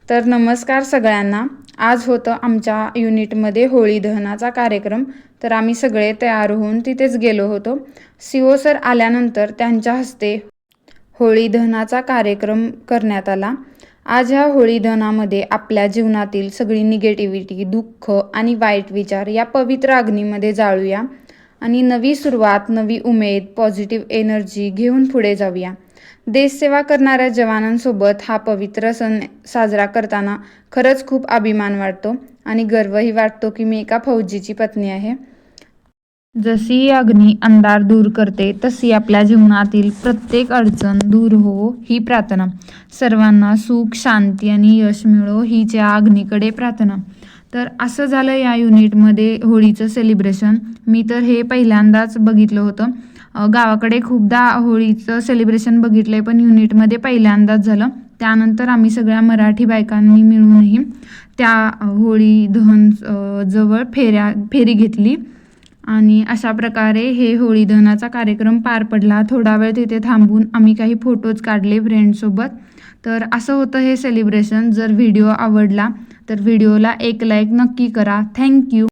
तर नमस्कार सगळ्यांना. आज होतं आमच्या युनिटमध्ये होळी दहनाचा कार्यक्रम. तर आम्ही सगळे तयार होऊन तिथेच गेलो होतो. CO सर आल्यानंतर त्यांच्या हस्ते होळी दहनाचा कार्यक्रम करण्यात आला. आज ह्या होळी दहनामध्ये आपल्या जीवनातील सगळी निगेटिव्हिटी, दुःख आणि वाईट विचार या पवित्र अग्नीमध्ये जाळूया आणि नवी सुरुवात, नवी उमेद, पॉझिटिव्ह एनर्जी घेऊन पुढे जाऊया. देशसेवा करणाऱ्या जवानांसोबत हा पवित्र सण साजरा करताना खरंच खूप अभिमान वाटतो आणि गर्वही वाटतो की मी एका फौजीची पत्नी आहे. जशी अग्नी अंधार दूर करते तशी आपल्या जीवनातील प्रत्येक अडचण दूर हो ही प्रार्थना. सर्वांना सुख, शांती आणि यश मिळो हीच या अग्नीकडे प्रार्थना. तर असं झालं या युनिटमध्ये होळीचं सेलिब्रेशन. मी तर हे पहिल्यांदाच बघितलं होतं. गावाकडे खूपदा होळीचं सेलिब्रेशन बघितलं आहे, पण युनिटमध्ये पहिल्यांदाच झालं. त्यानंतर आम्ही सगळ्या मराठी बायकांनी मिळूनही त्या होळी दहन जवळ फेरी घेतली आणि अशा प्रकारे हे होळी दहनाचा कार्यक्रम पार पडला. थोडा वेळ तिथे थांबून आम्ही काही फोटोज काढले फ्रेंड्ससोबत. तर असं होतं हे सेलिब्रेशन. जर व्हिडिओ आवडला तर व्हिडिओला एक लाईक नक्की करा. थँक्यू.